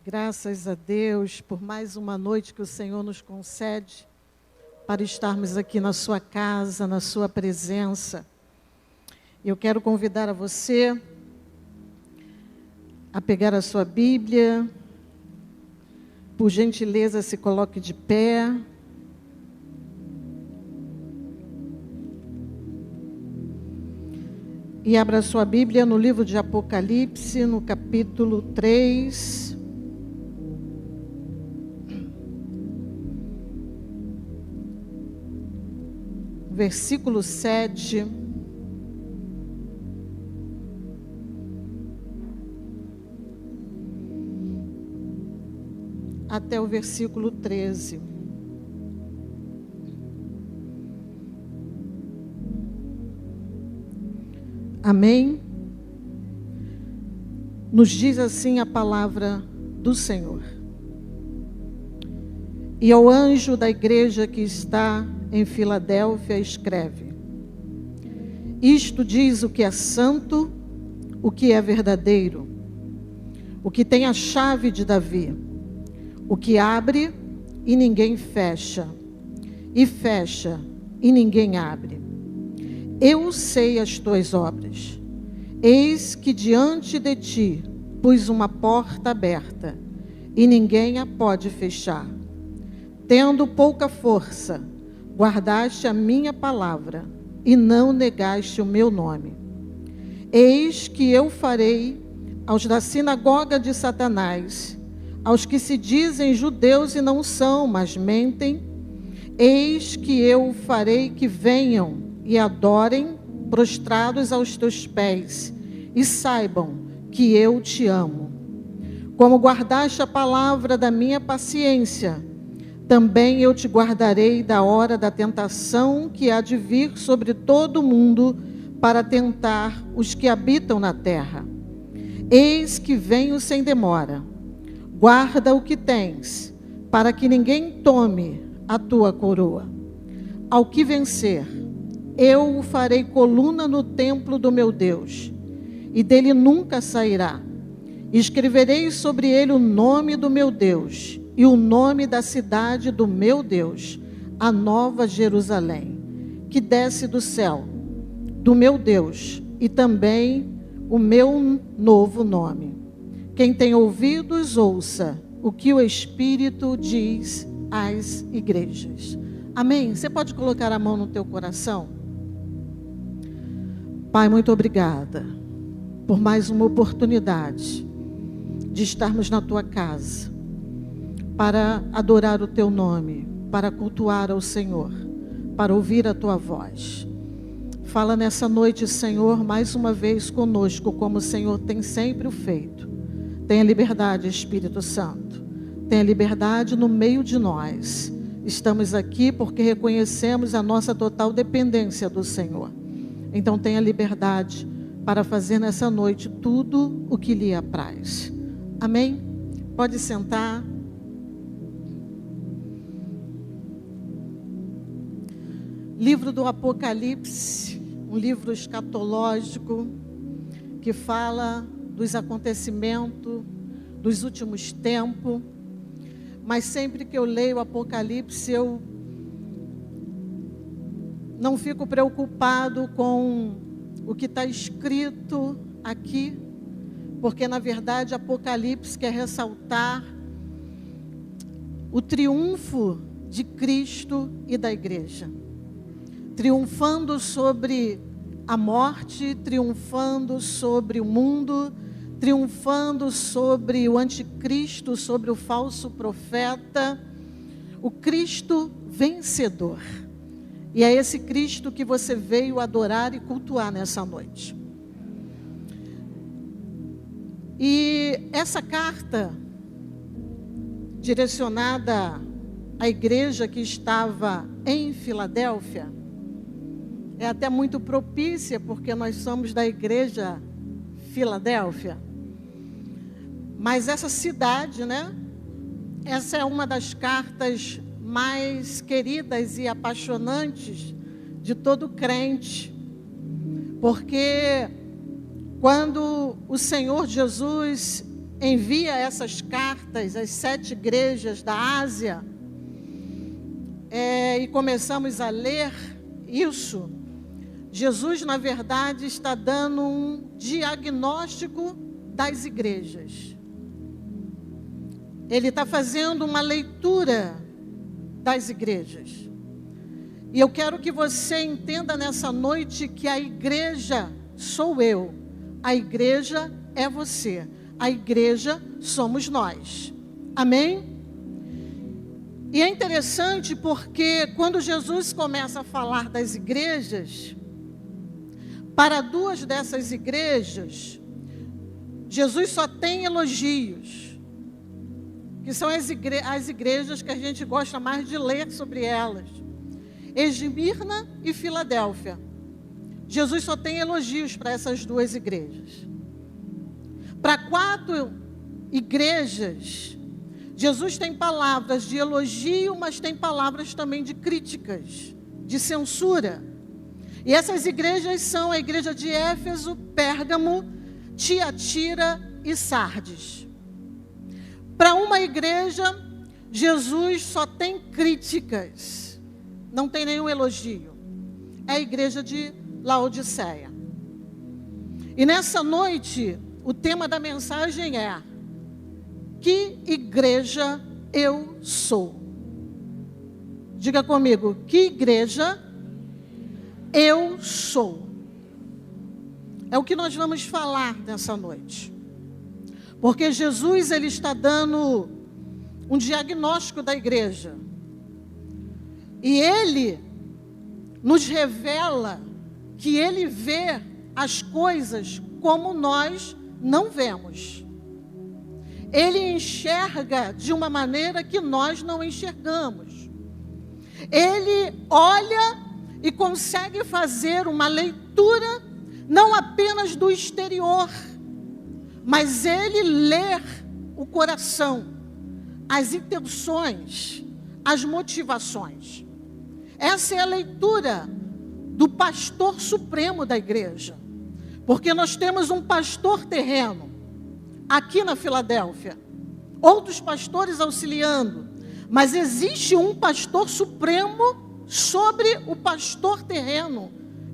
Graças a Deus por mais uma noite que o Senhor nos concede para estarmos aqui na sua casa, na sua presença. Eu quero convidar a você a pegar a sua Bíblia. Por gentileza, se coloque de pé. E abra a sua Bíblia no livro de Apocalipse, no capítulo 3. Versículo 7. Até o versículo 13. Amém? Nos diz assim a palavra do Senhor. E ao anjo da igreja que está em Filadélfia escreve: Isto diz o que é santo, o que é verdadeiro, o que tem a chave de Davi, o que abre e ninguém fecha, e fecha e ninguém abre. Eu sei as tuas obras. Eis que diante de ti pus uma porta aberta, e ninguém a pode fechar. Tendo pouca força, guardaste a minha palavra, e não negaste o meu nome. Eis que eu farei aos da sinagoga de Satanás, aos que se dizem judeus e não são, mas mentem, eis que eu farei que venham e adorem prostrados aos teus pés, e saibam que eu te amo. Como guardaste a palavra da minha paciência, também eu te guardarei da hora da tentação que há de vir sobre todo o mundo para tentar os que habitam na terra. Eis que venho sem demora. Guarda o que tens, para que ninguém tome a tua coroa. Ao que vencer, eu o farei coluna no templo do meu Deus, e dele nunca sairá. Escreverei sobre ele o nome do meu Deus, e o nome da cidade do meu Deus, a nova Jerusalém, que desce do céu, do meu Deus, e também o meu novo nome. Quem tem ouvidos, ouça o que o Espírito diz às igrejas. Amém? Você pode colocar a mão no teu coração? Pai, muito obrigada por mais uma oportunidade de estarmos na tua casa, para adorar o teu nome, para cultuar ao Senhor, para ouvir a tua voz. Fala nessa noite, Senhor, mais uma vez conosco, como o Senhor tem sempre o feito. Tenha liberdade, Espírito Santo. Tenha liberdade no meio de nós. Estamos aqui porque reconhecemos a nossa total dependência do Senhor. Então tenha liberdade para fazer nessa noite tudo o que lhe apraz. Amém? Pode sentar. Livro do Apocalipse, um livro escatológico que fala dos acontecimentos dos últimos tempos. Mas sempre que eu leio o Apocalipse, eu não fico preocupado com o que está escrito aqui, porque na verdade Apocalipse quer ressaltar o triunfo de Cristo e da igreja, triunfando sobre a morte, triunfando sobre o mundo, triunfando sobre o anticristo, sobre o falso profeta, o Cristo vencedor. E é esse Cristo que você veio adorar e cultuar nessa noite. E essa carta, direcionada à igreja que estava em Filadélfia, é até muito propícia, porque nós somos da igreja Filadélfia. Mas essa cidade, né? Essa é uma das cartas mais queridas e apaixonantes de todo crente, porque quando o Senhor Jesus envia essas cartas às 7 igrejas da Ásia, e começamos a ler isso, Jesus, na verdade, está dando um diagnóstico das igrejas. Ele está fazendo uma leitura das igrejas. E eu quero que você entenda nessa noite que a igreja sou eu, a igreja é você, a igreja somos nós. Amém? E é interessante porque quando Jesus começa a falar das igrejas, para 2 dessas igrejas, Jesus só tem elogios, que são as igrejas que a gente gosta mais de ler sobre elas, Esmirna e Filadélfia. Jesus só tem elogios para essas 2 igrejas. Para 4 igrejas, Jesus tem palavras de elogio, mas tem palavras também de críticas, de censura. E essas igrejas são a igreja de Éfeso, Pérgamo, Tiatira e Sardes. Para uma igreja, Jesus só tem críticas, não tem nenhum elogio. É a igreja de Laodiceia. E nessa noite, o tema da mensagem é: que igreja eu sou? Diga comigo, que igreja eu sou? É o que nós vamos falar nessa noite. Porque Jesus, ele está dando um diagnóstico da igreja. E ele nos revela que ele vê as coisas como nós não vemos. Ele enxerga de uma maneira que nós não enxergamos. Ele olha e consegue fazer uma leitura não apenas do exterior, mas ele lê o coração, as intenções, as motivações. Essa é a leitura do pastor supremo da igreja. Porque nós temos um pastor terreno aqui na Filadélfia, outros pastores auxiliando, mas existe um pastor supremo sobre o pastor terreno,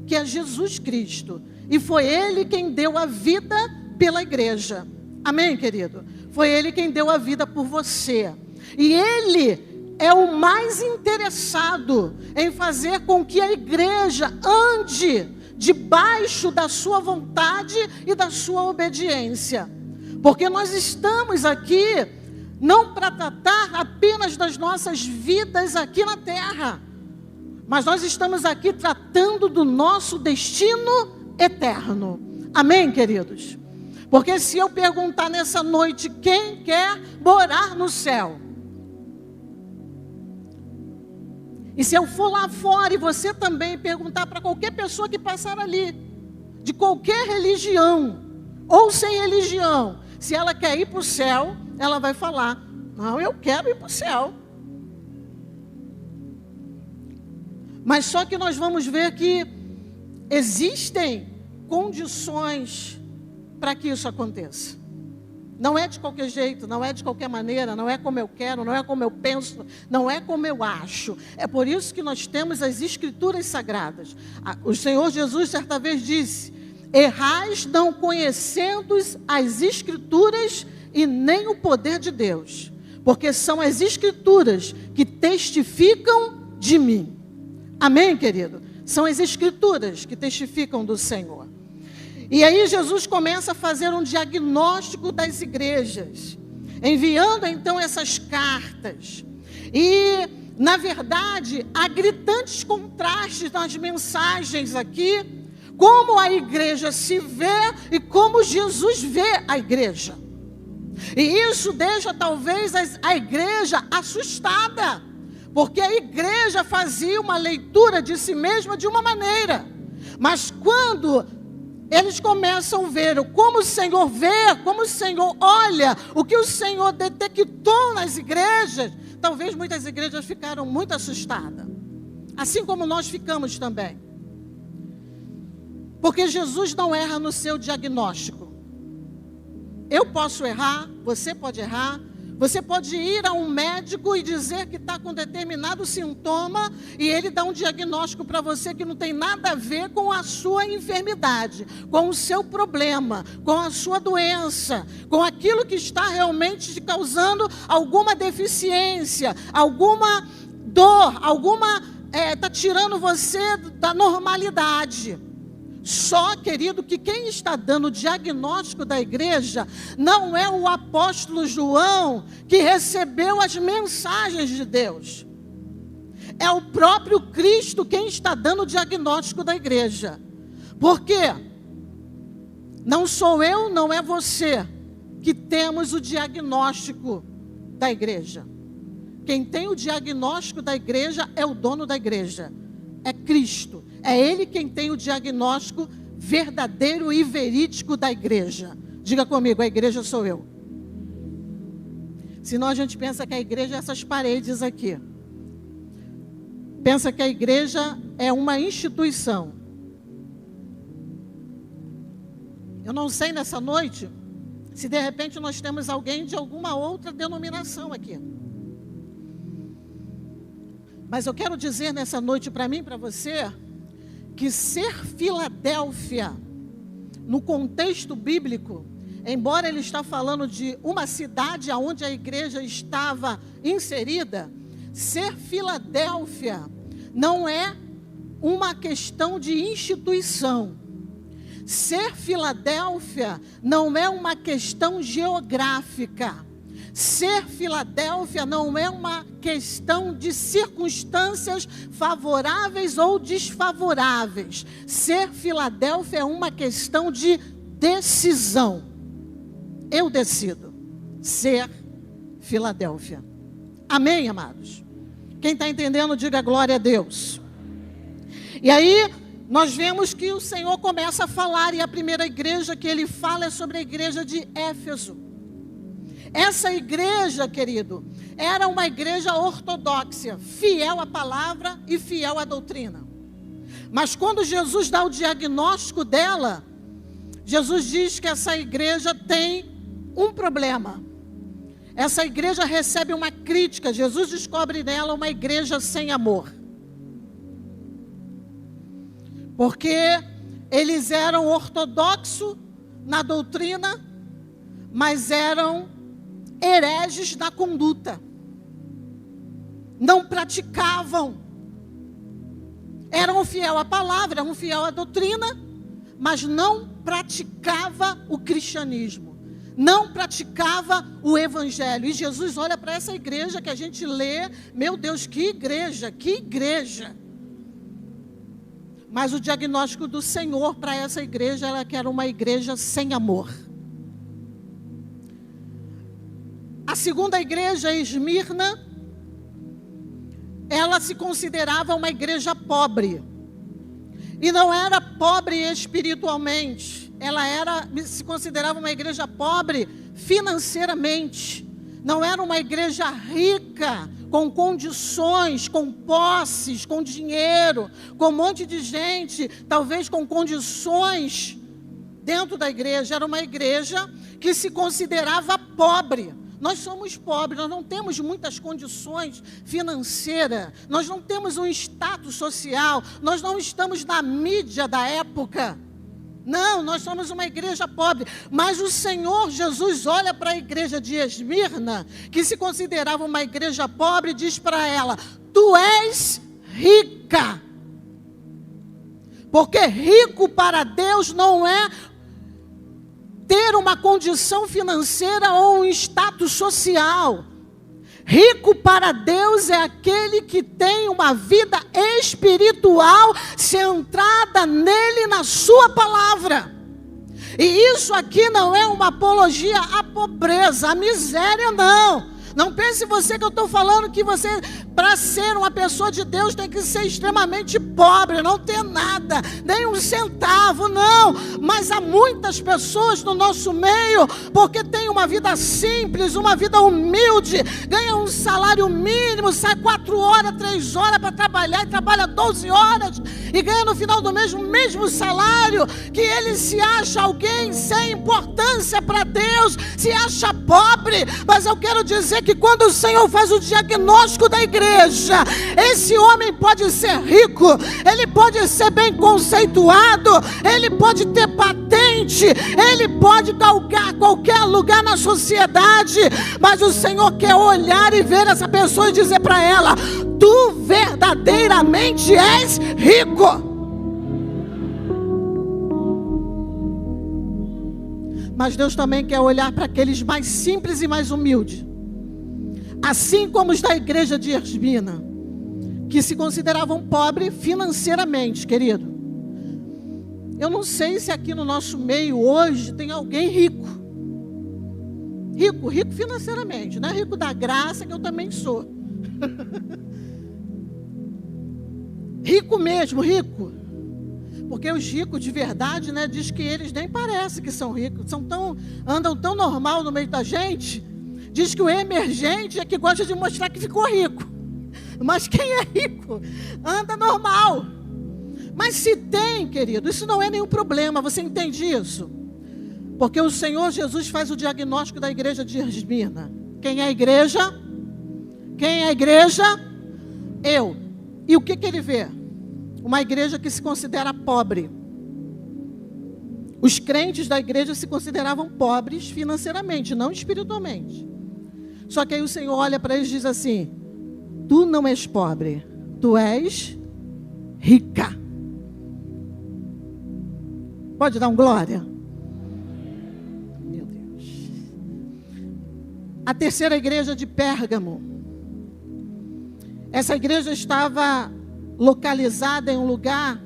que é Jesus Cristo, e foi ele quem deu a vida pela igreja. Amém, querido? Foi ele quem deu a vida por você, e ele é o mais interessado em fazer com que a igreja ande debaixo da sua vontade e da sua obediência. Porque nós estamos aqui não para tratar apenas das nossas vidas aqui na terra, mas nós estamos aqui tratando do nosso destino eterno. Amém, queridos? Porque se eu perguntar nessa noite quem quer morar no céu, e se eu for lá fora e você também perguntar para qualquer pessoa que passar ali, de qualquer religião ou sem religião, se ela quer ir para o céu, ela vai falar: não, eu quero ir para o céu. Mas só que nós vamos ver que existem condições para que isso aconteça. Não é de qualquer jeito, não é de qualquer maneira, não é como eu quero, não é como eu penso, não é como eu acho. É por isso que nós temos as Escrituras Sagradas. O Senhor Jesus certa vez disse: errais não conhecendo as Escrituras e nem o poder de Deus, porque são as Escrituras que testificam de mim. Amém, querido? São as Escrituras que testificam do Senhor. E aí Jesus começa a fazer um diagnóstico das igrejas, enviando então essas cartas. E, na verdade, há gritantes contrastes nas mensagens aqui, como a igreja se vê e como Jesus vê a igreja. E isso deixa talvez a igreja assustada, porque a igreja fazia uma leitura de si mesma de uma maneira, mas quando eles começam a ver como o Senhor vê, como o Senhor olha, o que o Senhor detectou nas igrejas, talvez muitas igrejas ficaram muito assustadas, assim como nós ficamos também. Porque Jesus não erra no seu diagnóstico. Eu posso errar, você pode errar. Você pode ir a um médico e dizer que está com determinado sintoma e ele dá um diagnóstico para você que não tem nada a ver com a sua enfermidade, com o seu problema, com a sua doença, com aquilo que está realmente te causando alguma deficiência, alguma dor, está tirando você da normalidade. Só, querido, que quem está dando o diagnóstico da igreja não é o apóstolo João que recebeu as mensagens de Deus. É o próprio Cristo quem está dando o diagnóstico da igreja. Por quê? Não sou eu, não é você que temos o diagnóstico da igreja. Quem tem o diagnóstico da igreja é o dono da igreja. É Cristo. É Ele quem tem o diagnóstico verdadeiro e verídico da igreja. Diga comigo, a igreja sou eu. Senão a gente pensa que a igreja é essas paredes aqui. Pensa que a igreja é uma instituição. Eu não sei nessa noite se de repente nós temos alguém de alguma outra denominação aqui. Mas eu quero dizer nessa noite para mim e para você, que ser Filadélfia, no contexto bíblico, embora ele está falando de uma cidade onde a igreja estava inserida, ser Filadélfia não é uma questão de instituição. Ser Filadélfia não é uma questão geográfica. Ser Filadélfia não é uma questão de circunstâncias favoráveis ou desfavoráveis. Ser Filadélfia é uma questão de decisão. Eu decido ser Filadélfia. Amém, amados? Quem está entendendo, diga glória a Deus. E aí, nós vemos que o Senhor começa a falar, e a primeira igreja que ele fala é sobre a igreja de Éfeso. Essa igreja, querido, era uma igreja ortodoxa, fiel à palavra e fiel à doutrina. Mas quando Jesus dá o diagnóstico dela, Jesus diz que essa igreja tem um problema. Essa igreja recebe uma crítica. Jesus descobre nela uma igreja sem amor. Porque eles eram ortodoxos na doutrina, mas eram hereges na conduta. Não praticavam. Eram fiel à palavra, eram fiel à doutrina, mas não praticava o cristianismo. Não praticava o evangelho. E Jesus olha para essa igreja que a gente lê, meu Deus, que igreja, que igreja. Mas o diagnóstico do Senhor para essa igreja era que era uma igreja sem amor. A segunda igreja, Esmirna, ela se considerava uma igreja pobre. E não era pobre espiritualmente. Ela se considerava uma igreja pobre financeiramente. Não era uma igreja rica, com condições, com posses, com dinheiro, com um monte de gente, talvez com condições dentro da igreja. Era uma igreja que se considerava pobre. Nós somos pobres, nós não temos muitas condições financeiras, nós não temos um status social, nós não estamos na mídia da época. Não, nós somos uma igreja pobre. Mas o Senhor Jesus olha para a igreja de Esmirna, que se considerava uma igreja pobre, e diz para ela: tu és rica. Porque rico para Deus não é ter uma condição financeira ou um status social. Rico para Deus é aquele que tem uma vida espiritual centrada nele, na sua palavra. E isso aqui não é uma apologia à pobreza, à miséria, não. Não pense você que eu estou falando que você, para ser uma pessoa de Deus, tem que ser extremamente pobre, não ter nada, nem um centavo, não. Mas há muitas pessoas no nosso meio, porque tem uma vida simples, uma vida humilde, ganha um salário mínimo, sai 4 horas, 3 horas para trabalhar e trabalha 12 horas e ganha no final do mês o mesmo salário, que ele se acha alguém sem importância para Deus, se acha pobre. Mas eu quero dizer que quando o Senhor faz o diagnóstico da igreja, esse homem pode ser rico, ele pode ser bem conceituado, ele pode ter patente, ele pode galgar qualquer lugar na sociedade, mas o Senhor quer olhar e ver essa pessoa e dizer para ela: tu verdadeiramente és rico. Mas Deus também quer olhar para aqueles mais simples e mais humildes, assim como os da igreja de Esmirna, que se consideravam pobres financeiramente, querido. Eu não sei se aqui no nosso meio hoje tem alguém rico. Rico financeiramente, não é rico da graça, que eu também sou. Rico mesmo, rico. Porque os ricos de verdade, né, diz que eles nem parecem que são ricos, andam tão normal no meio da gente. Diz que o emergente é que gosta de mostrar que ficou rico. Mas quem é rico anda normal. Mas se tem, querido, isso não é nenhum problema, você entende isso? Porque o Senhor Jesus faz o diagnóstico da igreja de Esmirna. Quem é a igreja? Quem é a igreja? Eu. E o que ele vê? Uma igreja que se considera pobre. Os crentes da igreja se consideravam pobres financeiramente, não espiritualmente. Só que aí o Senhor olha para eles e diz assim: tu não és pobre, tu és rica. Pode dar um glória? Meu Deus. A terceira igreja de Pérgamo. Essa igreja estava localizada em um lugar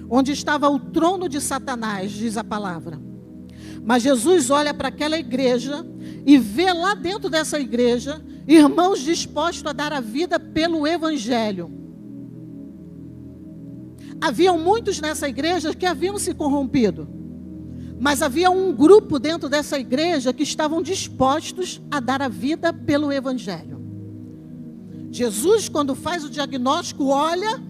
onde estava o trono de Satanás, diz a palavra. Mas Jesus olha para aquela igreja e vê lá dentro dessa igreja irmãos dispostos a dar a vida pelo evangelho. Haviam muitos nessa igreja que haviam se corrompido, mas havia um grupo dentro dessa igreja que estavam dispostos a dar a vida pelo evangelho. Jesus, quando faz o diagnóstico, olha,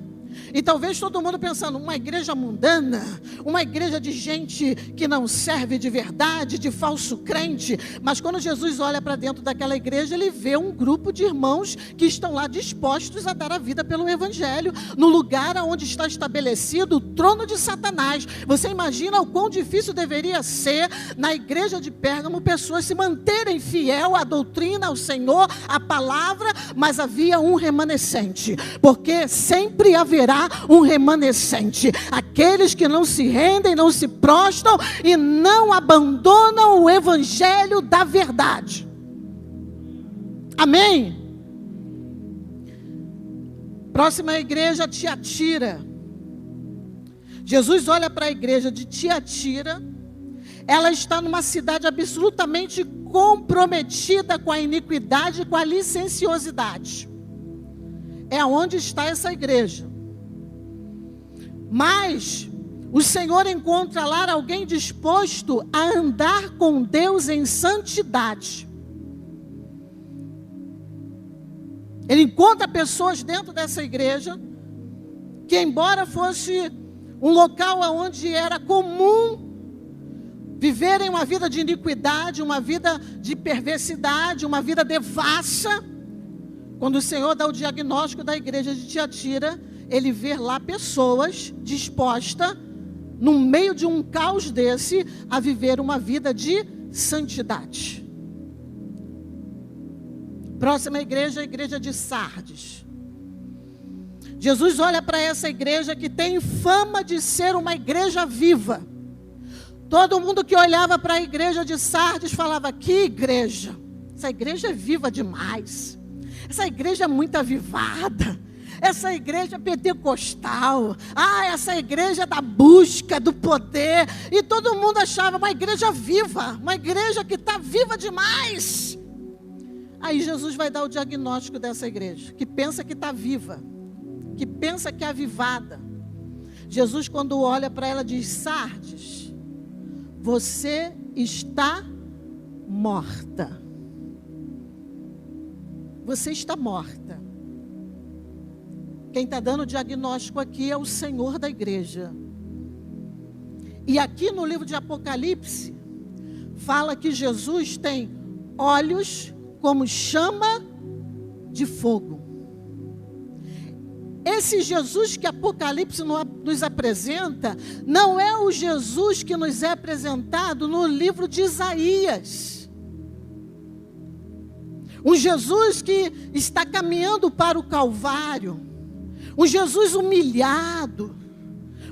e talvez todo mundo pensando, uma igreja mundana, uma igreja de gente que não serve de verdade, de falso crente. Mas quando Jesus olha para dentro daquela igreja, ele vê um grupo de irmãos que estão lá dispostos a dar a vida pelo evangelho, no lugar onde está estabelecido o trono de Satanás. Você imagina o quão difícil deveria ser na igreja de Pérgamo pessoas se manterem fiel à doutrina, ao Senhor, à palavra, mas havia um remanescente, porque sempre haverá um remanescente, aqueles que não se rendem, não se prostram e não abandonam o evangelho da verdade. Amém? Próxima igreja, Tiatira. Jesus olha para a igreja de Tiatira. Ela está numa cidade absolutamente comprometida com a iniquidade e com a licenciosidade. É onde está essa igreja. Mas o Senhor encontra lá alguém disposto a andar com Deus em santidade. Ele encontra pessoas dentro dessa igreja que, embora fosse um local onde era comum viverem uma vida de iniquidade, uma vida de perversidade, uma vida devassa, quando o Senhor dá o diagnóstico da igreja de Tiatira, ele vê lá pessoas dispostas, no meio de um caos desse, a viver uma vida de santidade. Próxima igreja, a igreja de Sardes. Jesus olha para essa igreja que tem fama de ser uma igreja viva. Todo mundo que olhava para a igreja de Sardes falava: que igreja? Essa igreja é viva demais. Essa igreja é muito avivada. Essa igreja é pentecostal. Essa igreja é da busca do poder. E todo mundo achava uma igreja viva, uma igreja que está viva demais. Aí Jesus vai dar o diagnóstico dessa igreja, que pensa que está viva, que pensa que é avivada. Jesus, quando olha para ela, diz: Sardes, você está morta. Você está morta. Quem está dando o diagnóstico aqui é o Senhor da igreja. E aqui no livro de Apocalipse, fala que Jesus tem olhos como chama de fogo. Esse Jesus que Apocalipse nos apresenta, não é o Jesus que nos é apresentado no livro de Isaías. Um Jesus que está caminhando para o Calvário. Um Jesus humilhado.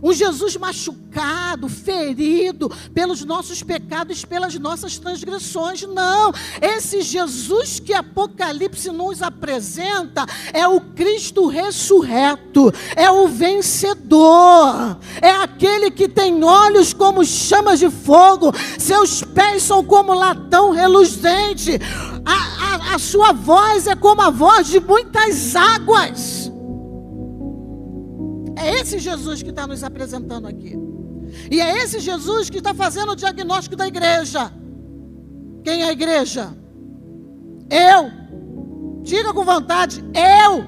Um Jesus machucado, ferido pelos nossos pecados, pelas nossas transgressões. Não, esse Jesus que Apocalipse nos apresenta é o Cristo ressurreto, é o vencedor, é aquele que tem olhos como chamas de fogo, seus pés são como latão reluzente, a sua voz é como a voz de muitas águas. É esse Jesus que está nos apresentando aqui. E é esse Jesus que está fazendo o diagnóstico da igreja. Quem é a igreja? Eu. Diga com vontade, eu.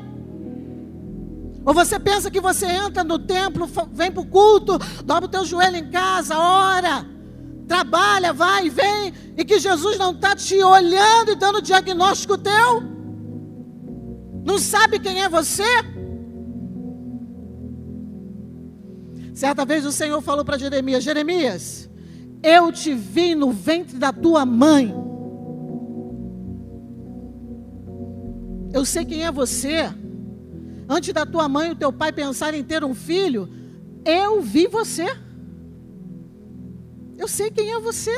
Ou você pensa que você entra no templo, vem para o culto, dobra o teu joelho em casa, ora, trabalha, vai e vem, e que Jesus não está te olhando e dando diagnóstico teu? Não sabe quem é você? Certa vez o Senhor falou para Jeremias: Jeremias, eu te vi no ventre da tua mãe. Eu sei quem é você. Antes da tua mãe e o teu pai pensarem em ter um filho, eu vi você. Eu sei quem é você.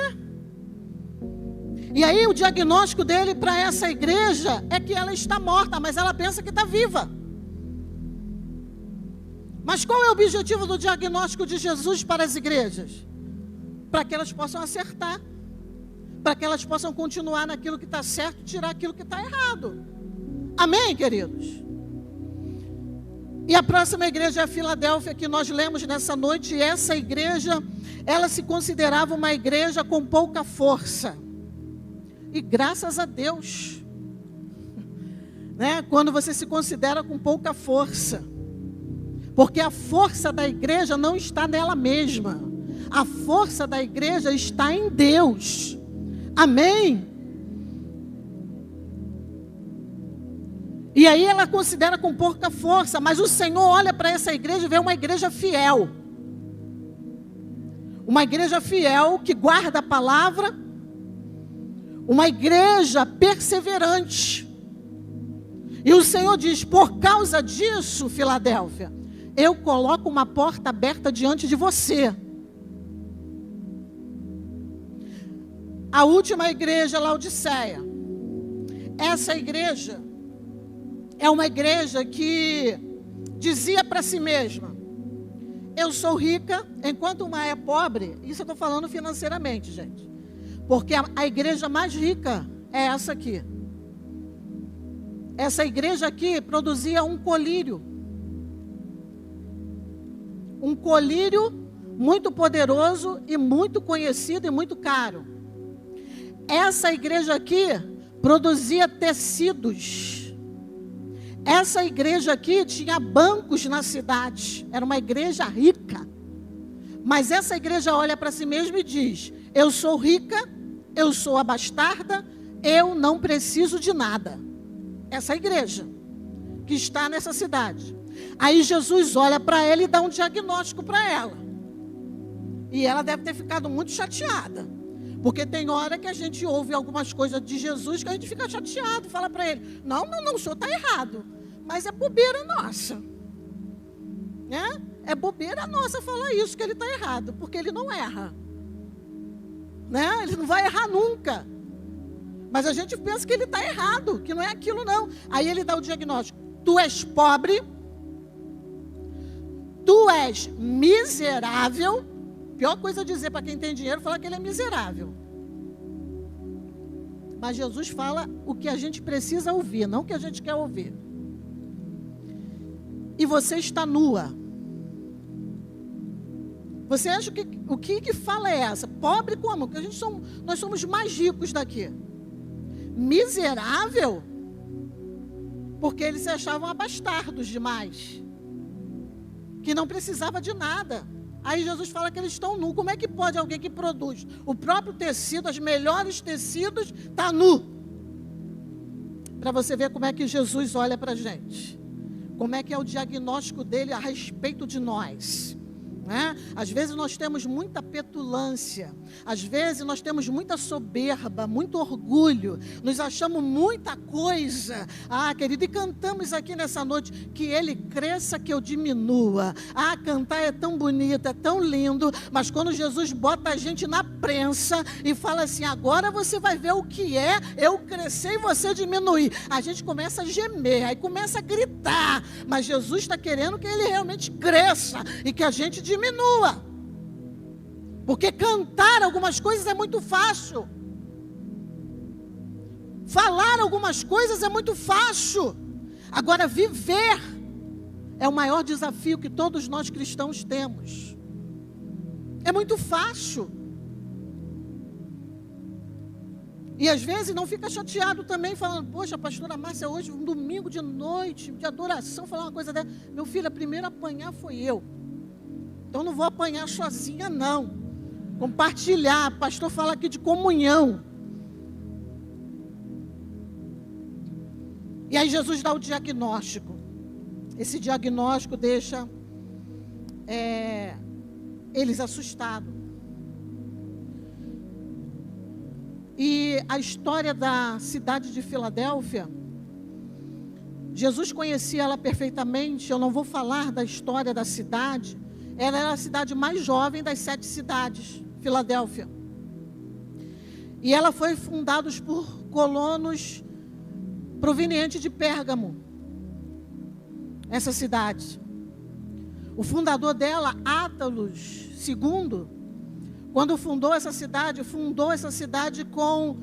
E aí o diagnóstico dele para essa igreja é que ela está morta, mas ela pensa que está viva. Mas qual é o objetivo do diagnóstico de Jesus para as igrejas? Para que elas possam acertar. Para que elas possam continuar naquilo que está certo e tirar aquilo que está errado. Amém, queridos? E a próxima igreja é a Filadélfia, que nós lemos nessa noite. E essa igreja, ela se considerava uma igreja com pouca força. E graças a Deus, né? Quando você se considera com pouca força. Porque a força da igreja não está nela mesma. A força da igreja está em Deus. Amém? E aí ela considera com pouca força. Mas o Senhor olha para essa igreja e vê uma igreja fiel. Uma igreja fiel que guarda a palavra. Uma igreja perseverante. E o Senhor diz: por causa disso, Filadélfia, eu coloco uma porta aberta diante de você. A última igreja, Laodiceia. Essa igreja é uma igreja que dizia para si mesma: eu sou rica, enquanto uma é pobre. Isso eu estou falando financeiramente, gente. Porque a igreja mais rica é essa aqui. Essa igreja aqui produzia um colírio. Um colírio muito poderoso e muito conhecido e muito caro. Essa igreja aqui produzia tecidos. Essa igreja aqui tinha bancos na cidade. Era uma igreja rica. Mas essa igreja olha para si mesma e diz: eu sou rica, eu sou abastarda, eu não preciso de nada. Essa igreja que está nessa cidade. Aí Jesus olha para ela e dá um diagnóstico para ela. E ela deve ter ficado muito chateada. Porque tem hora que a gente ouve algumas coisas de Jesus que a gente fica chateado. Fala para ele: não, o senhor está errado. Mas é bobeira nossa. Né? É bobeira nossa falar isso, que ele está errado. Porque ele não erra. Né? Ele não vai errar nunca. Mas a gente pensa que ele está errado, que não é aquilo não. Aí ele dá o diagnóstico: tu és pobre, tu és miserável. Pior coisa a dizer para quem tem dinheiro, falar que ele é miserável. Mas Jesus fala o que a gente precisa ouvir, não o que a gente quer ouvir. E você está nua. Você acha que o que fala é essa? Pobre como? Porque nós somos mais ricos daqui. Miserável? Porque eles se achavam abastardos demais. Que não precisava de nada. Aí Jesus fala que eles estão nus. Como é que pode alguém que produz o próprio tecido, os melhores tecidos, está nu? Para você ver como é que Jesus olha para a gente. Como é que é o diagnóstico dele a respeito de nós. Né? Às vezes nós temos muita petulância, às vezes nós temos muita soberba, muito orgulho, nos achamos muita coisa. Querido, e cantamos aqui nessa noite, que ele cresça, que eu diminua. Cantar é tão bonito, é tão lindo, mas quando Jesus bota a gente na prensa e fala assim, agora você vai ver o que é eu crescer e você diminuir, a gente começa a gemer, aí começa a gritar, mas Jesus está querendo que ele realmente cresça e que a gente diminua. Porque cantar algumas coisas é muito fácil. Falar algumas coisas é muito fácil. Agora, viver é o maior desafio que todos nós cristãos temos. É muito fácil. E às vezes não fica chateado também, falando, poxa, a pastora Márcia, hoje, um domingo de noite, de adoração, falar uma coisa dessa. Meu filho, a primeira a apanhar foi eu. Então não vou apanhar sozinha, não. Compartilhar, o pastor fala aqui de comunhão. E aí Jesus dá o diagnóstico. Esse diagnóstico deixa eles assustados. E a história da cidade de Filadélfia, Jesus conhecia ela perfeitamente. Eu não vou falar da história da cidade. Ela era a cidade mais jovem das 7 cidades, Filadélfia. E ela foi fundada por colonos provenientes de Pérgamo, essa cidade. O fundador dela, Átalos II, quando fundou essa cidade com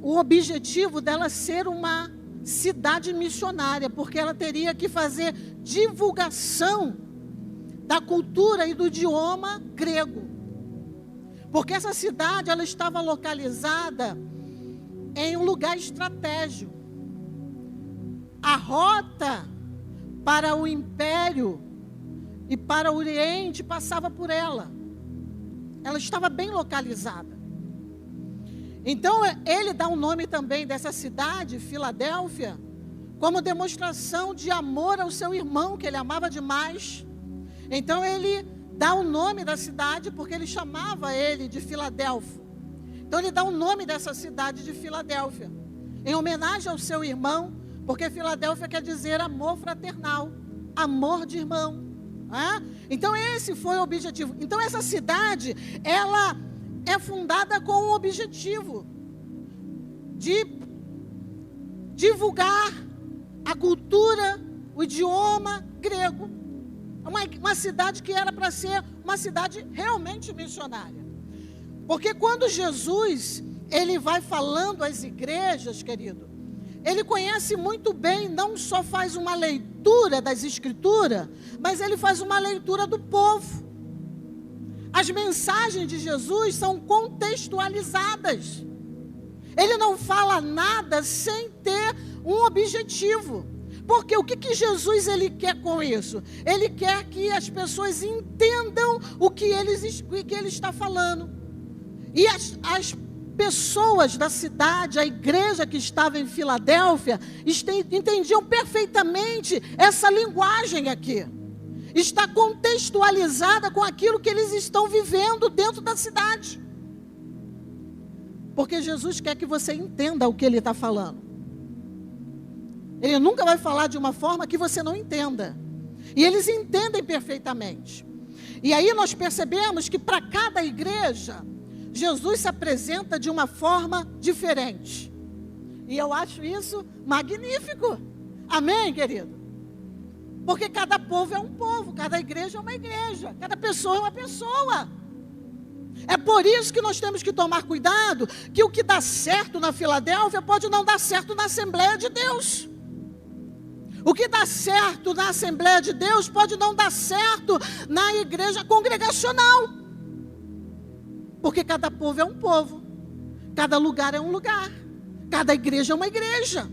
o objetivo dela ser uma cidade missionária, porque ela teria que fazer divulgação da cultura e do idioma grego. Porque essa cidade, ela estava localizada em um lugar estratégico. A rota para o Império e para o Oriente passava por ela. Ela estava bem localizada. Então, ele dá o nome também dessa cidade, Filadélfia, como demonstração de amor ao seu irmão, que ele amava demais. Então ele dá o nome da cidade porque ele chamava ele de Filadélfo. Então ele dá o nome dessa cidade de Filadélfia, em homenagem ao seu irmão, porque Filadélfia quer dizer amor fraternal, amor de irmão. Então esse foi o objetivo. Então essa cidade, ela é fundada com o objetivo de divulgar a cultura, o idioma grego. Uma cidade que era para ser uma cidade realmente missionária. Porque quando Jesus, ele vai falando às igrejas, querido, ele conhece muito bem, não só faz uma leitura das Escrituras, mas ele faz uma leitura do povo. As mensagens de Jesus são contextualizadas. Ele não fala nada sem ter um objetivo. Porque o que Jesus ele quer com isso? Ele quer que as pessoas entendam o que ele está falando. E as pessoas da cidade, a igreja que estava em Filadélfia, entendiam perfeitamente essa linguagem aqui. Está contextualizada com aquilo que eles estão vivendo dentro da cidade. Porque Jesus quer que você entenda o que ele está falando. Ele nunca vai falar de uma forma que você não entenda. E eles entendem perfeitamente. E aí nós percebemos que para cada igreja, Jesus se apresenta de uma forma diferente. E eu acho isso magnífico. Amém, querido? Porque cada povo é um povo, cada igreja é uma igreja, cada pessoa é uma pessoa. É por isso que nós temos que tomar cuidado, que o que dá certo na Filadélfia pode não dar certo na Assembleia de Deus. O que dá certo na Assembleia de Deus pode não dar certo na igreja congregacional. Porque cada povo é um povo, cada lugar é um lugar, cada igreja é uma igreja.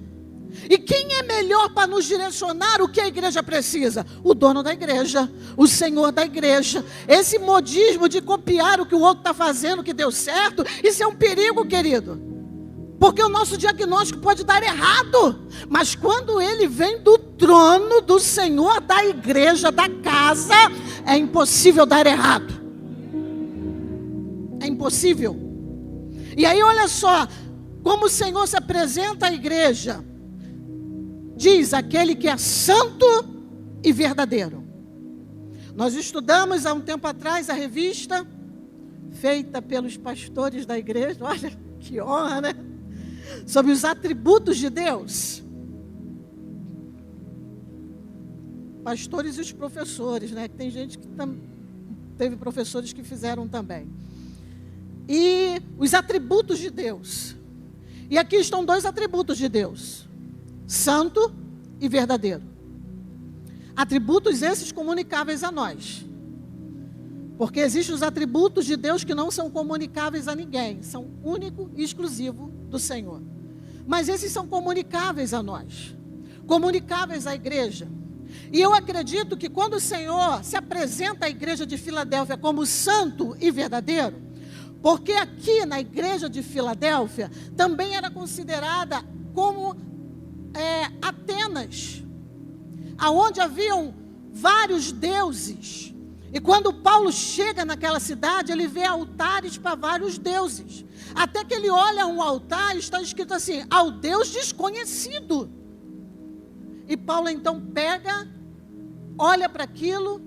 E quem é melhor para nos direcionar o que a igreja precisa? O dono da igreja, o Senhor da igreja. Esse modismo de copiar o que o outro está fazendo, que deu certo, isso é um perigo, querido. Porque o nosso diagnóstico pode dar errado. Mas quando ele vem do trono do Senhor, da igreja, da casa, é impossível dar errado. É impossível. E aí olha só, como o Senhor se apresenta à igreja. Diz aquele que é santo e verdadeiro. Nós estudamos há um tempo atrás a revista feita pelos pastores da igreja. Olha que honra, né? Sobre os atributos de Deus. Pastores e os professores, né? Tem gente que teve professores que fizeram também. E os atributos de Deus. E aqui estão 2 atributos de Deus: santo e verdadeiro. Atributos esses comunicáveis a nós. Porque existem os atributos de Deus que não são comunicáveis a ninguém. São único e exclusivo do Senhor. Mas esses são comunicáveis a nós. Comunicáveis à igreja. E eu acredito que quando o Senhor se apresenta à igreja de Filadélfia como santo e verdadeiro, porque aqui na igreja de Filadélfia também era considerada como Atenas, aonde haviam vários deuses. E quando Paulo chega naquela cidade, ele vê altares para vários deuses. Até que ele olha um altar e está escrito assim: ao Deus desconhecido. E Paulo então pega, olha para aquilo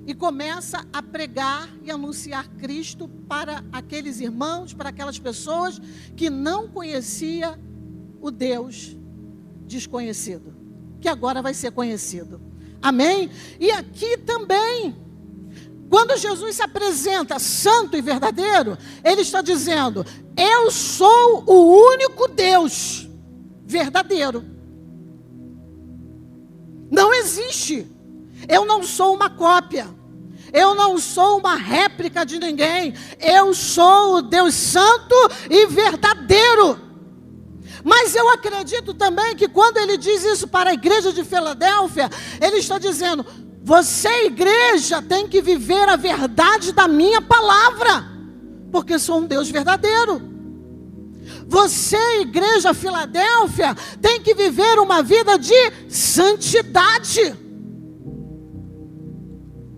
e começa a pregar e anunciar Cristo para aqueles irmãos, para aquelas pessoas que não conheciam o Deus desconhecido, que agora vai ser conhecido. Amém? E aqui também, quando Jesus se apresenta santo e verdadeiro, ele está dizendo: eu sou o único Deus verdadeiro. Não existe. Eu não sou uma cópia. Eu não sou uma réplica de ninguém. Eu sou o Deus santo e verdadeiro. Mas eu acredito também que quando ele diz isso para a igreja de Filadélfia, ele está dizendo: você, igreja, tem que viver a verdade da minha palavra, porque sou um Deus verdadeiro. Você, igreja Filadélfia, tem que viver uma vida de santidade,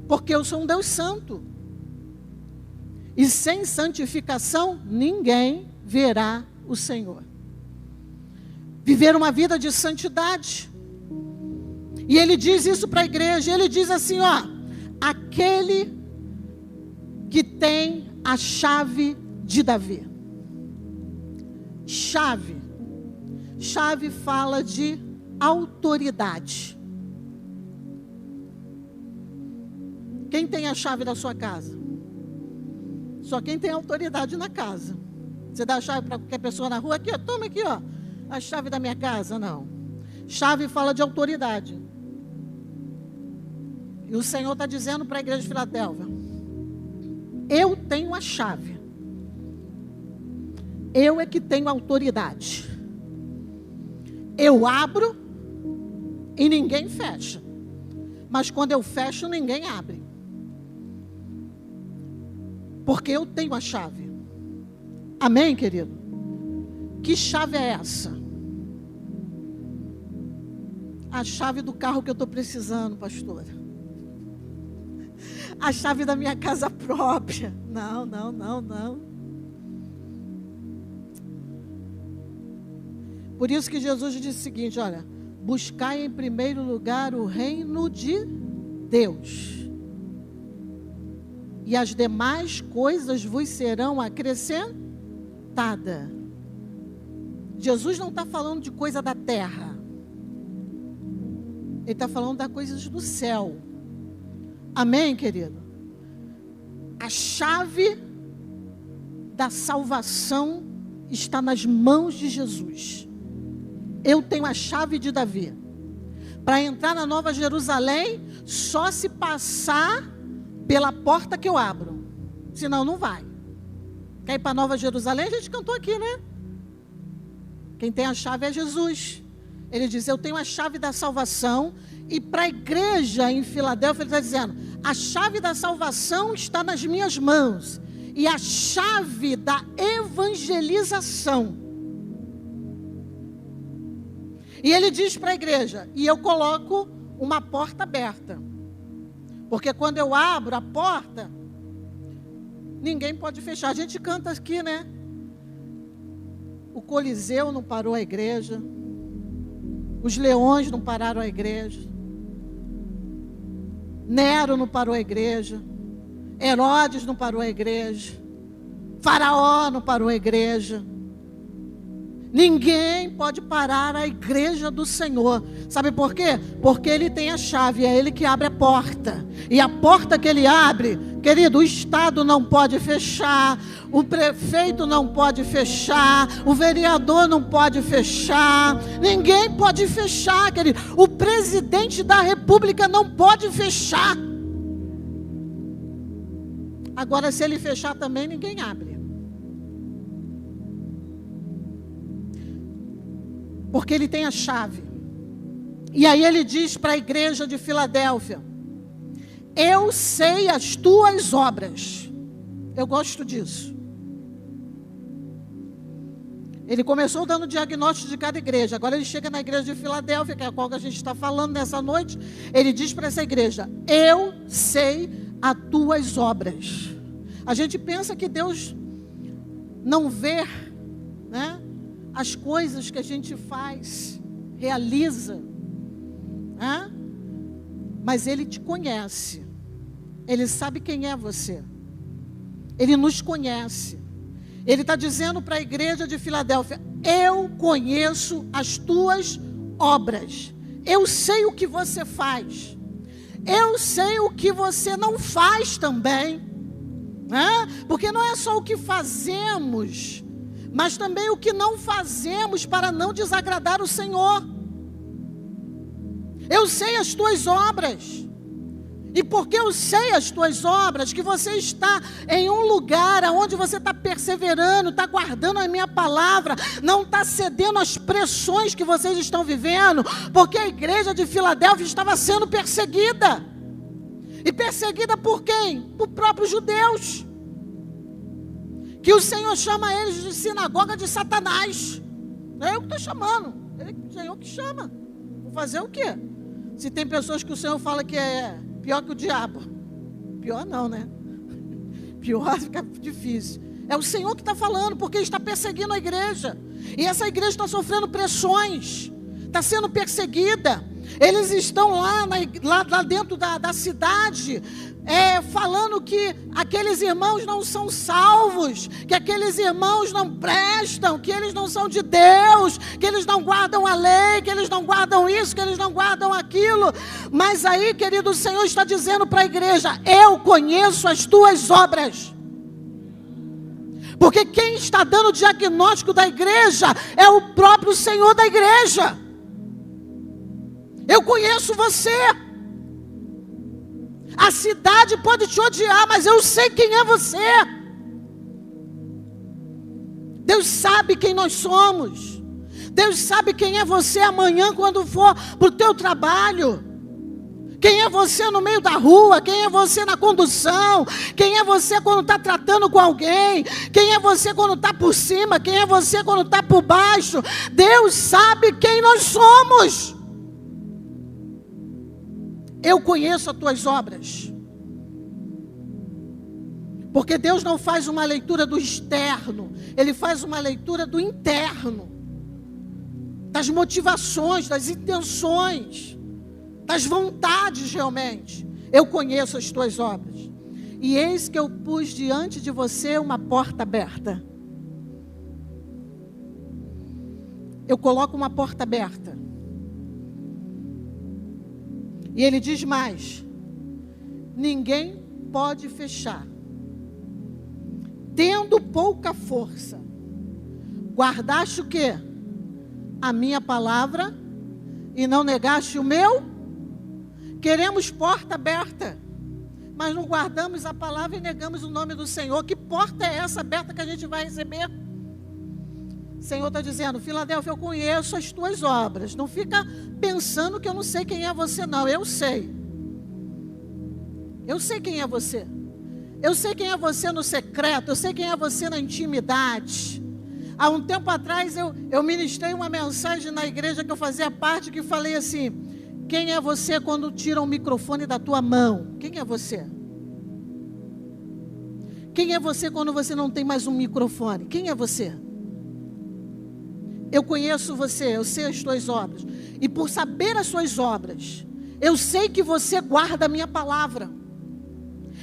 porque eu sou um Deus santo. E sem santificação, ninguém verá o Senhor. Viver uma vida de santidade. E ele diz isso para a igreja. Ele diz assim, ó: aquele que tem a chave de Davi. Chave. Chave fala de autoridade. Quem tem a chave da sua casa? Só quem tem autoridade na casa. Você dá a chave para qualquer pessoa na rua, aqui, ó, toma aqui, ó, a chave da minha casa. Não. Chave fala de autoridade. E o Senhor está dizendo para a igreja de Filadélfia: eu tenho a chave. Eu é que tenho autoridade. Eu abro e ninguém fecha. Mas quando eu fecho, ninguém abre. Porque eu tenho a chave. Amém, querido? Que chave é essa? A chave do carro que eu estou precisando, pastora. A chave da minha casa própria. Não, não, não, não. Por isso que Jesus disse o seguinte, olha: buscai em primeiro lugar o reino de Deus, e as demais coisas vos serão acrescentadas. Jesus não está falando de coisa da terra. Ele está falando das coisas do céu. Amém, querido? A chave da salvação está nas mãos de Jesus. Eu tenho a chave de Davi. Para entrar na Nova Jerusalém, só se passar pela porta que eu abro. Senão não vai. Quer ir para Nova Jerusalém? A gente cantou aqui, né? Quem tem a chave é Jesus. Ele diz, eu tenho a chave da salvação. E para a igreja em Filadélfia, ele está dizendo, a chave da salvação está nas minhas mãos. E a chave da evangelização. E ele diz para a igreja, e eu coloco uma porta aberta. Porque quando eu abro a porta, ninguém pode fechar. A gente canta aqui, né? O Coliseu não parou a igreja. Os leões não pararam a igreja. Nero não parou a igreja. Herodes não parou a igreja. Faraó não parou a igreja. Ninguém pode parar a igreja do Senhor. Sabe por quê? Porque Ele tem a chave, é Ele que abre a porta. E a porta que Ele abre, querido, o Estado não pode fechar, o prefeito não pode fechar, o vereador não pode fechar, ninguém pode fechar, querido. O presidente da República não pode fechar. Agora, se ele fechar também, ninguém abre. Porque ele tem a chave. E aí ele diz para a igreja de Filadélfia, eu sei as tuas obras. Eu gosto disso. Ele começou dando diagnóstico de cada igreja. Agora ele chega na igreja de Filadélfia, que é a qual a gente está falando nessa noite. Ele diz para essa igreja, eu sei as tuas obras. A gente pensa que Deus não vê, né, as coisas que a gente faz, realiza, né? Mas Ele te conhece. Ele sabe quem é você. Ele nos conhece. Ele está dizendo para a igreja de Filadélfia, eu conheço as tuas obras. Eu sei o que você faz. Eu sei o que você não faz também, né? Porque não é só o que fazemos, mas também o que não fazemos para não desagradar o Senhor. Eu sei as tuas obras. E porque eu sei as tuas obras, que você está em um lugar onde você está perseverando, está guardando a minha palavra, não está cedendo às pressões que vocês estão vivendo, porque a igreja de Filadélfia estava sendo perseguida. E perseguida por quem? Por próprios judeus. Que o Senhor chama eles de sinagoga de Satanás. Não é eu que estou chamando, é o Senhor que chama. Vou fazer o quê? Se tem pessoas que o Senhor fala que é pior que o diabo. Pior não, né? Pior fica difícil. É o Senhor que está falando, porque está perseguindo a igreja. E essa igreja está sofrendo pressões. Está sendo perseguida. Eles estão lá dentro da cidade, falando que aqueles irmãos não são salvos, que aqueles irmãos não prestam, que eles não são de Deus, que eles não guardam a lei, que eles não guardam isso, que eles não guardam aquilo. Mas aí, querido, o Senhor está dizendo para a igreja, eu conheço as tuas obras. Porque quem está dando o diagnóstico da igreja é o próprio Senhor da igreja. Eu conheço você. A cidade pode te odiar, mas eu sei quem é você. Deus sabe quem nós somos. Deus sabe quem é você amanhã quando for para o teu trabalho. Quem é você no meio da rua? Quem é você na condução? Quem é você quando está tratando com alguém? Quem é você quando está por cima? Quem é você quando está por baixo? Deus sabe quem nós somos. Eu conheço as tuas obras. Porque Deus não faz uma leitura do externo, Ele faz uma leitura do interno, das motivações, das intenções, das vontades realmente. Eu conheço as tuas obras. E eis que eu pus diante de você uma porta aberta. Eu coloco uma porta aberta. E ele diz mais, ninguém pode fechar. tendo pouca força, guardaste o quê? A minha palavra e não negaste o meu? Queremos porta aberta, mas não guardamos a palavra e negamos o nome do Senhor. Que porta é essa aberta que a gente vai receber? O Senhor está dizendo: Filadélfia, eu conheço as tuas obras. Não fica pensando que eu não sei quem é você, não. Eu sei. Eu sei quem é você. Eu sei quem é você no secreto. Eu sei quem é você na intimidade. Há um tempo atrás eu ministrei uma mensagem na igreja que eu fazia parte, que falei assim: quem é você quando tira o microfone da tua mão? Quem é você? Quem é você quando você não tem mais um microfone? Quem é você? Eu conheço você, eu sei as tuas obras. E por saber as suas obras, eu sei que você guarda a minha palavra.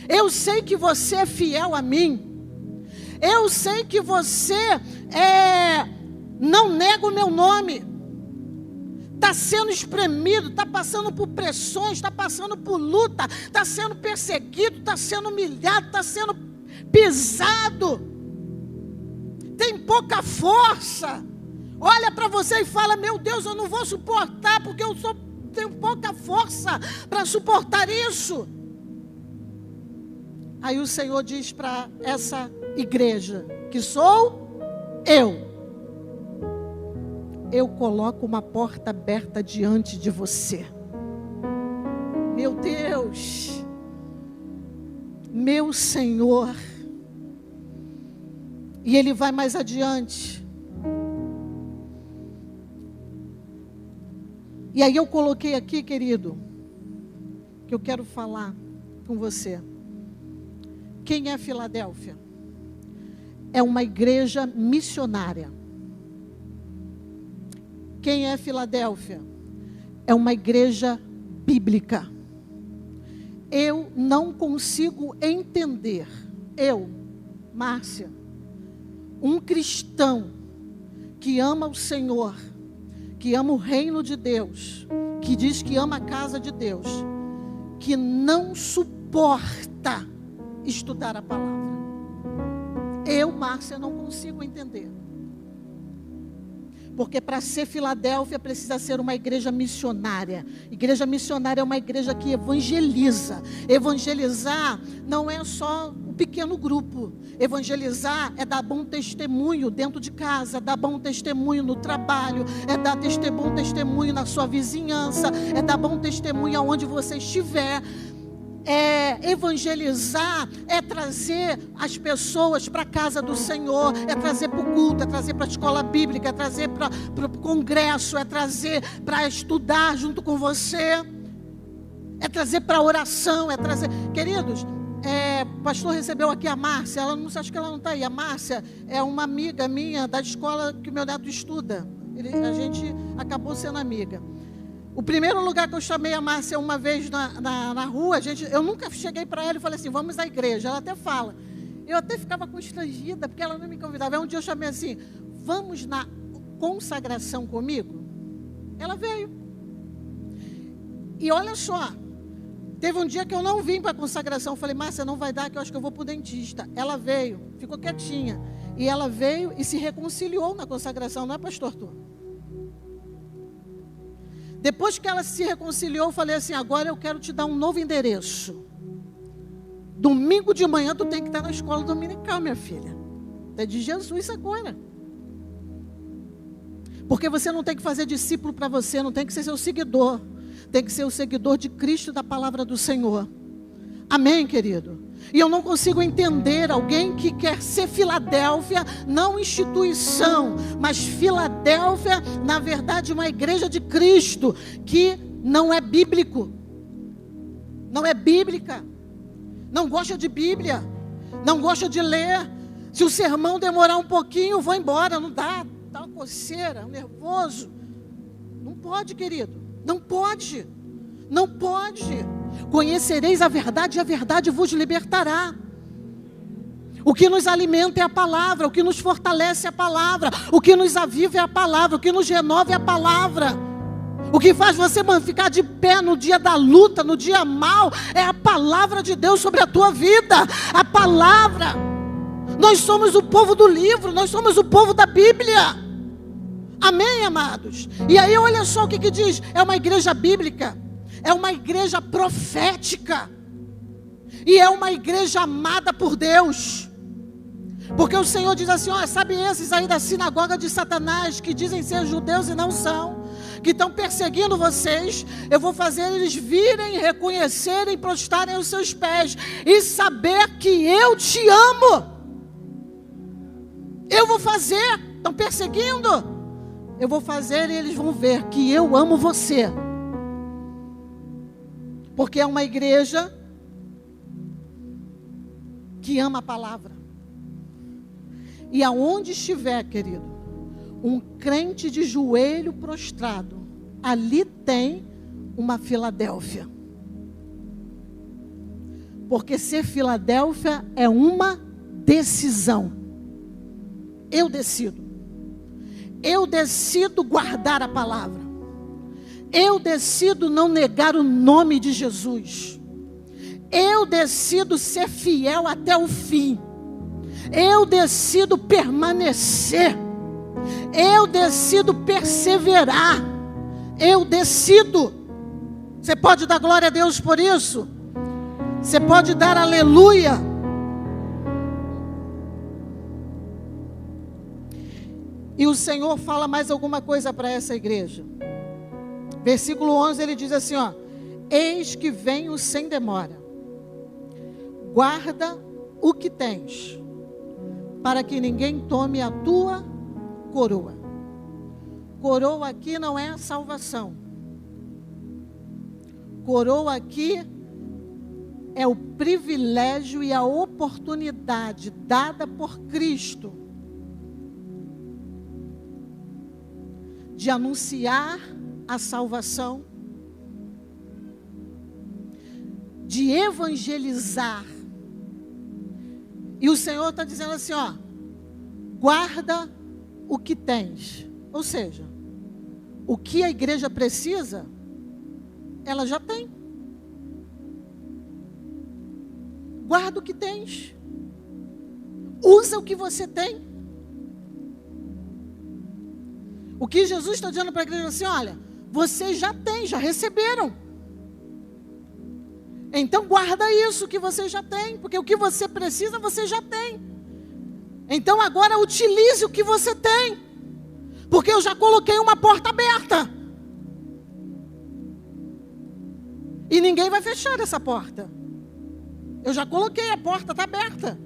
Eu sei que você é fiel a mim. Eu sei que você não nega o meu nome. Está sendo espremido, está passando por pressões, está passando por luta, está sendo perseguido, está sendo humilhado, está sendo pisado. Tem pouca força. Olha para você e fala: meu Deus, eu não vou suportar, porque tenho pouca força para suportar isso. Aí o Senhor diz para essa igreja, que sou eu coloco uma porta aberta diante de você. Meu Deus, meu Senhor. E ele vai mais adiante. E aí eu coloquei aqui, querido, que eu quero falar com você. Quem é Filadélfia? É uma igreja missionária. Quem é Filadélfia? É uma igreja bíblica. Eu não consigo entender, Márcia, um cristão que ama o Senhor, que ama o reino de Deus, que diz que ama a casa de Deus, que não suporta estudar a palavra. Márcia, não consigo entender. Porque para ser Filadélfia precisa ser uma igreja missionária. Igreja missionária é uma igreja que evangeliza. Evangelizar não é só um pequeno grupo. Evangelizar é dar bom testemunho dentro de casa, dar bom testemunho no trabalho, é dar bom testemunho na sua vizinhança, é dar bom testemunho aonde você estiver. Evangelizar é trazer as pessoas para a casa do Senhor, é trazer para o culto, é trazer para a escola bíblica, é trazer para o congresso, é trazer para estudar junto com você, é trazer para a oração, é trazer... Queridos, o pastor recebeu aqui a Márcia, acho que ela não está aí. A Márcia é uma amiga minha da escola que o meu neto estuda. A gente acabou sendo amiga. O primeiro lugar que eu chamei a Márcia uma vez na rua, eu nunca cheguei para ela e falei assim: vamos à igreja. Ela até fala. Eu até ficava constrangida, porque ela não me convidava. Aí um dia eu chamei assim: vamos na consagração comigo? Ela veio. E olha só, teve um dia que eu não vim para a consagração. Eu falei: Márcia, não vai dar, que eu acho que eu vou para o dentista. Ela veio, ficou quietinha. E ela veio e se reconciliou na consagração, não é, pastor Arthur? Depois que ela se reconciliou, eu falei assim: agora eu quero te dar um novo endereço. Domingo de manhã tu tem que estar na escola dominical, minha filha. É de Jesus agora. Porque você não tem que fazer discípulo para você, não tem que ser seu seguidor. Tem que ser o seguidor de Cristo e da palavra do Senhor. Amém, querido? E eu não consigo entender alguém que quer ser Filadélfia, não instituição, mas Filadélfia, na verdade, uma igreja de Cristo, que não é bíblico, não é bíblica, não gosta de Bíblia, não gosta de ler. Se o sermão demorar um pouquinho, eu vou embora, não dá, dá uma coceira, um nervoso. Não pode, querido, não pode, não pode. Conhecereis a verdade e a verdade vos libertará. O que nos alimenta é a palavra, o que nos fortalece é a palavra, o que nos aviva é a palavra, o que nos renova é a palavra. O que faz você ficar de pé no dia da luta, no dia mau, é a palavra de Deus sobre a tua vida. A palavra. Nós somos o povo do livro, nós somos o povo da Bíblia. Amém, amados? E aí olha só o que diz, é uma igreja bíblica, é uma igreja profética, e é uma igreja amada por Deus. Porque o Senhor diz assim, ó, sabe esses aí da sinagoga de Satanás, que dizem ser judeus e não são, que estão perseguindo vocês, eu vou fazer eles virem, reconhecerem, prostrarem os seus pés, e saber que eu te amo. Eu vou fazer, estão perseguindo, eu vou fazer e eles vão ver que eu amo você. Porque é uma igreja que ama a palavra. E aonde estiver, querido, um crente de joelho prostrado, ali tem uma Filadélfia. Porque ser Filadélfia é uma decisão. Eu decido. Eu decido guardar a palavra. Eu decido não negar o nome de Jesus. Eu decido ser fiel até o fim. Eu decido permanecer. Eu decido perseverar. Eu decido. Você pode dar glória a Deus por isso? Você pode dar aleluia? E o Senhor fala mais alguma coisa para essa igreja. Versículo 11, ele diz assim, ó: eis que venho sem demora. Guarda o que tens, para que ninguém tome a tua coroa. Coroa aqui não é a salvação. Coroa aqui é o privilégio e a oportunidade dada por Cristo de anunciar a salvação, de evangelizar. E o Senhor está dizendo assim, ó: guarda o que tens. Ou seja, o que a igreja precisa, ela já tem. Guarda o que tens. Usa o que você tem. O que Jesus está dizendo para a igreja assim, olha, vocês já têm, já receberam. Então guarda isso que você já tem, porque o que você precisa, você já tem. Então agora utilize o que você tem, porque eu já coloquei uma porta aberta. E ninguém vai fechar essa porta. Eu já coloquei, a porta está aberta.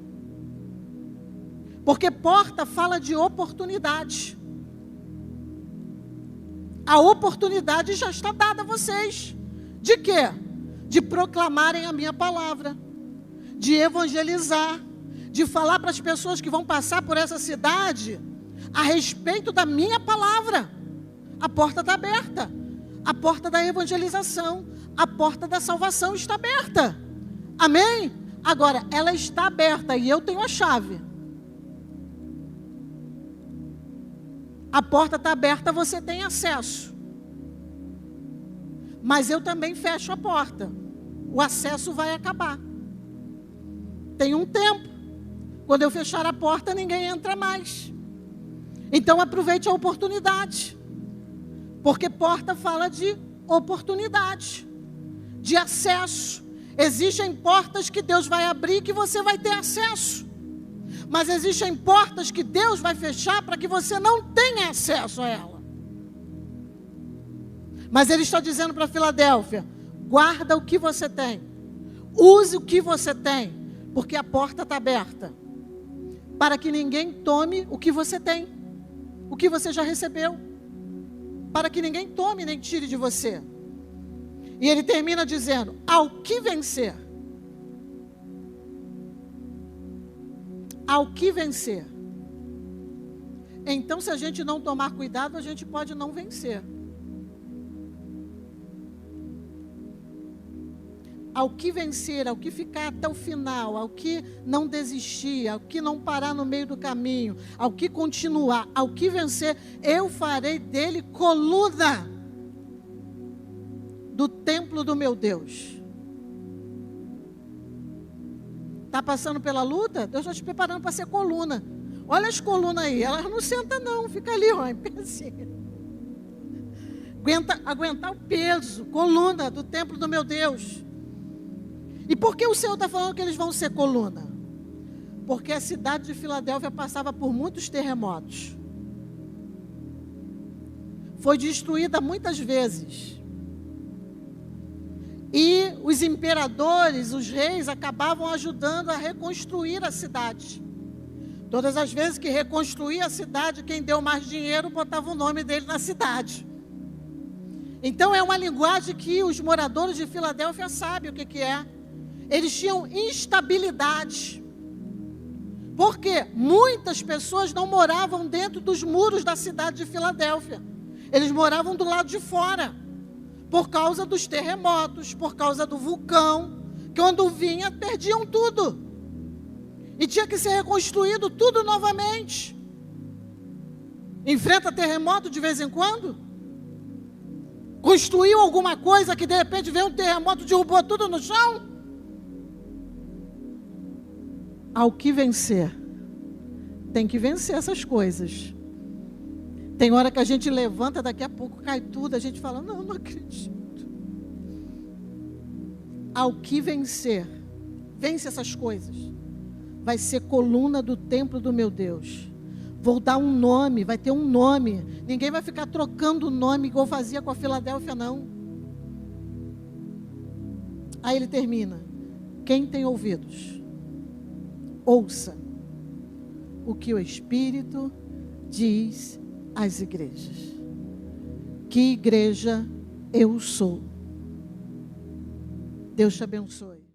Porque porta fala de oportunidade. A oportunidade já está dada a vocês. De quê? De proclamarem a minha palavra, de evangelizar, de falar para as pessoas que vão passar por essa cidade a respeito da minha palavra. A porta está aberta. A porta da evangelização, a porta da salvação está aberta. Amém? Agora, ela está aberta e eu tenho a chave. A porta está aberta, você tem acesso. Mas eu também fecho a porta. O acesso vai acabar. Tem um tempo. Quando eu fechar a porta, ninguém entra mais. Então aproveite a oportunidade. Porque porta fala de oportunidade, de acesso. Existem portas que Deus vai abrir que você vai ter acesso. Mas existem portas que Deus vai fechar para que você não tenha acesso a ela. Mas Ele está dizendo para Filadélfia: guarda o que você tem. Use o que você tem. Porque a porta está aberta. Para que ninguém tome o que você tem. O que você já recebeu. Para que ninguém tome nem tire de você. E ele termina dizendo: ao que vencer. Ao que vencer. Então, se a gente não tomar cuidado, a gente pode não vencer. Ao que vencer, ao que ficar até o final, ao que não desistir, ao que não parar no meio do caminho, ao que continuar, ao que vencer, eu farei dele coluna do templo do meu Deus. Está passando pela luta? Deus está te preparando para ser coluna. Olha as colunas aí, elas não sentam não, fica ali, ó, em pezinho. Aguentar o peso, coluna do templo do meu Deus. E por que o Senhor está falando que eles vão ser coluna? Porque a cidade de Filadélfia passava por muitos terremotos. Foi destruída muitas vezes. E os imperadores, os reis, acabavam ajudando a reconstruir a cidade. Todas as vezes que reconstruía a cidade, quem deu mais dinheiro botava o nome dele na cidade. Então é uma linguagem que os moradores de Filadélfia sabem o que é. Eles tinham instabilidade. Porque muitas pessoas não moravam dentro dos muros da cidade de Filadélfia. Eles moravam do lado de fora. Por causa dos terremotos, por causa do vulcão, que quando vinha, perdiam tudo. E tinha que ser reconstruído tudo novamente. Enfrenta terremoto de vez em quando? Construiu alguma coisa que de repente veio um terremoto e derrubou tudo no chão? Ao que vencer, tem que vencer essas coisas. Tem hora que a gente levanta, daqui a pouco cai tudo, a gente fala, não acredito. Ao que vencer, vence essas coisas. Vai ser coluna do templo do meu Deus. Vou dar um nome, vai ter um nome. Ninguém vai ficar trocando o nome igual fazia com a Filadélfia, não. Aí ele termina. Quem tem ouvidos, ouça o que o Espírito diz às igrejas. Que igreja eu sou? Deus te abençoe.